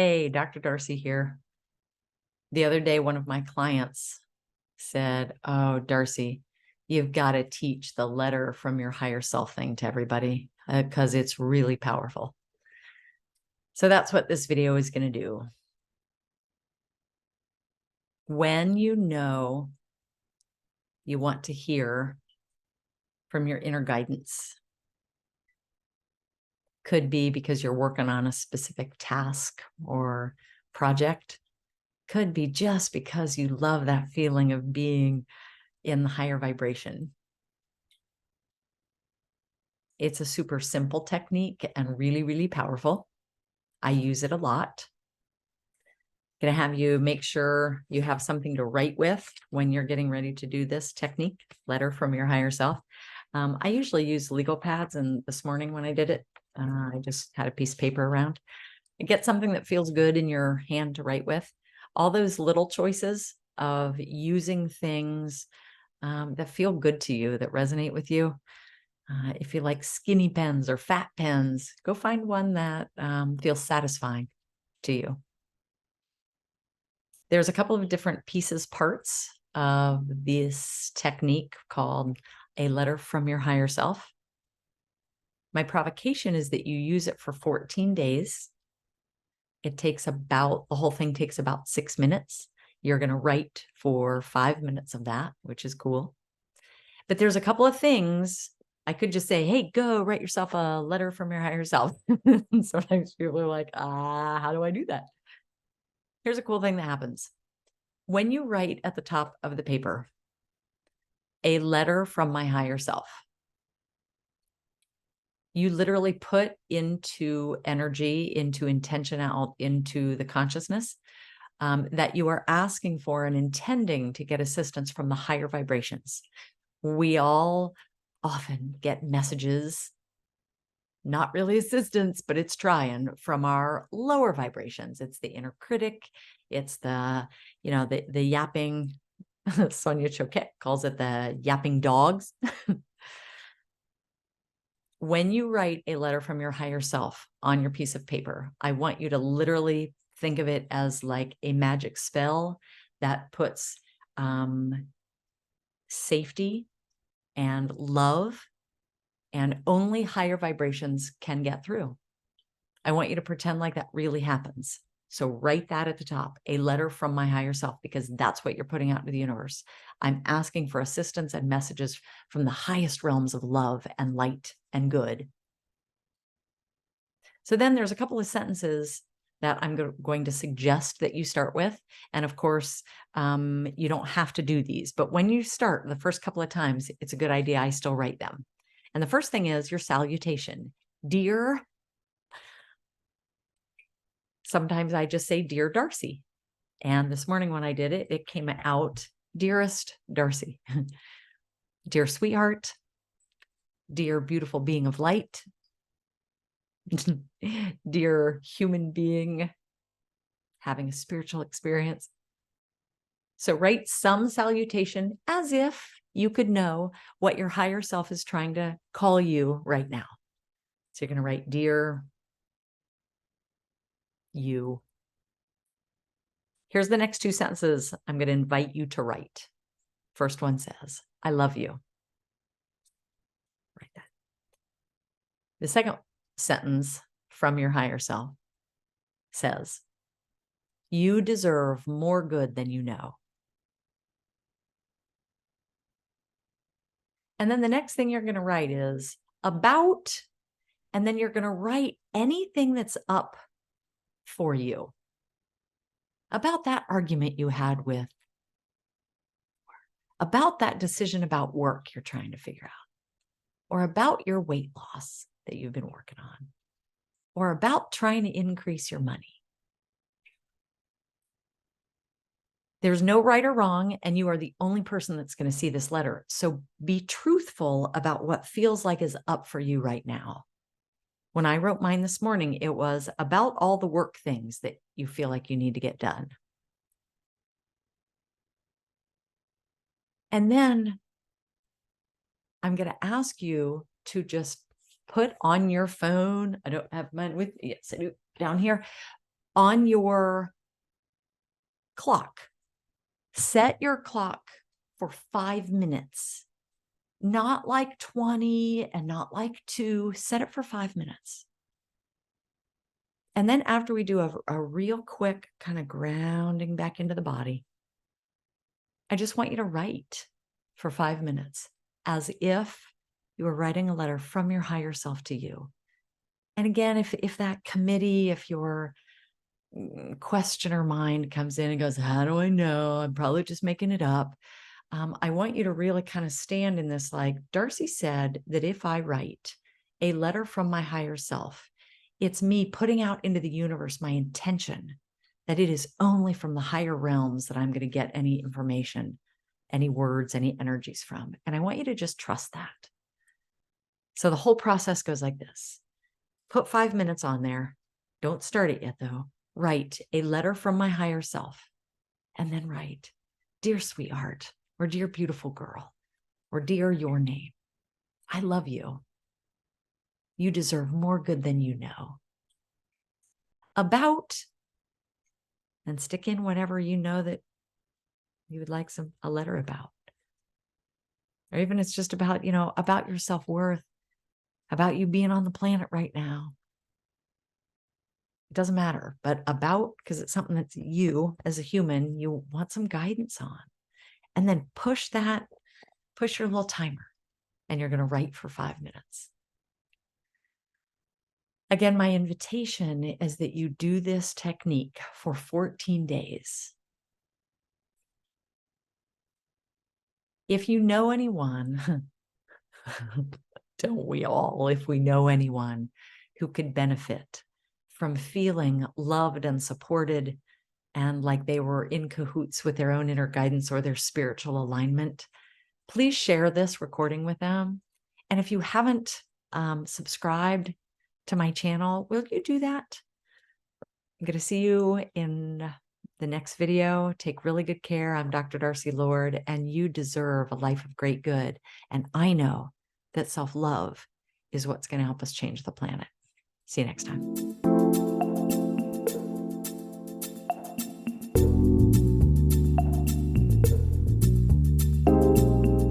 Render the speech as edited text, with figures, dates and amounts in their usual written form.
Hey, Dr. Darcy here. The other day, one of my clients said, "Oh, Darcy, you've got to teach the letter from your higher self thing to everybody because it's really powerful." So that's what this video is going to do. When you know you want to hear from your inner guidance, could be because you're working on a specific task or project, could be just because you love that feeling of being in the higher vibration. It's a super simple technique and really, really powerful. I use it a lot. Going to have you make sure you have something to write with when you're getting ready to do this technique, letter from your higher self. I usually use legal pads, and this morning when I did it, I just had a piece of paper around. Get something that feels good in your hand to write with. All those little choices of using things that feel good to you, that resonate with you. If you like skinny pens or fat pens, go find one that feels satisfying to you. There's a couple of different parts of this technique called a letter from your higher self. My provocation is that you use it for 14 days. The whole thing takes about 6 minutes. You're going to write for 5 minutes of that, which is cool. But there's a couple of things. I could just say, hey, go write yourself a letter from your higher self. Sometimes people are like, how do I do that? Here's a cool thing that happens. When you write at the top of the paper, a letter from my higher self, you literally put into energy, into intention out, into the consciousness that you are asking for and intending to get assistance from the higher vibrations. We all often get messages, not really assistance, but it's trying, from our lower vibrations. It's the inner critic. It's the yapping. Sonia Choquette calls it the yapping dogs. When you write a letter from your higher self on your piece of paper, I want you to literally think of it as like a magic spell that puts safety and love, and only higher vibrations can get through. I want you to pretend like that really happens. So write that at the top, a letter from my higher self, because that's what you're putting out into the universe. I'm asking for assistance and messages from the highest realms of love and light and good. So then there's a couple of sentences that I'm going to suggest that you start with. And of course, you don't have to do these, but when you start the first couple of times, it's a good idea I still write them. And the first thing is your salutation. Dear, sometimes I just say, Dear Darcy. And this morning when I did it, it came out, Dearest Darcy. Dear sweetheart, dear beautiful being of light, dear human being having a spiritual experience. So write some salutation as if you could know what your higher self is trying to call you right now. So you're going to write, Dear you. Here's the next two sentences I'm going to invite you to write. First one says, I love you. Write that. The second sentence from your higher self says, you deserve more good than you know. And then the next thing you're going to write is about, and then you're going to write anything that's up for you. About that argument you had with, about that decision about work you're trying to figure out, or about your weight loss that you've been working on, or about trying to increase your money. There's no right or wrong, and you are the only person that's going to see this letter. So be truthful about what feels like is up for you right now. When I wrote mine this morning, it was about all the work things that you feel like you need to get done. And then I'm going to ask you to just put on your phone. I don't have mine with me. Yes, I do. Down here. on your clock, set your clock for 5 minutes, not like 20 and not like 2, set it for 5 minutes. And then after we do a real quick kind of grounding back into the body, I just want you to write for 5 minutes as if you were writing a letter from your higher self to you. And again, if that committee, if your questioner mind comes in and goes, how do I know? I'm probably just making it up. I want you to really kind of stand in this, like Darcy said, that if I write a letter from my higher self, it's me putting out into the universe my intention that it is only from the higher realms that I'm going to get any information, any words, any energies from. And I want you to just trust that. So the whole process goes like this. Put 5 minutes on there. Don't start it yet, though. Write a letter from my higher self, and then write, dear sweetheart, or dear beautiful girl, or dear your name. I love you. You deserve more good than you know. About, and stick in whatever you know that you would like a letter about. Or even it's just about, about your self-worth, about you being on the planet right now. It doesn't matter, but about, because it's something that's you as a human, you want some guidance on. And then push your little timer, and you're going to write for 5 minutes. Again, my invitation is that you do this technique for 14 days. If you know anyone, don't we all, if we know anyone who could benefit from feeling loved and supported and like they were in cahoots with their own inner guidance or their spiritual alignment, please share this recording with them. And if you haven't subscribed to my channel, will you do that? I'm going to see you in the next video. Take really good care. I'm Dr. Darcy Lord, and you deserve a life of great good. And I know that self-love is what's going to help us change the planet. See you next time.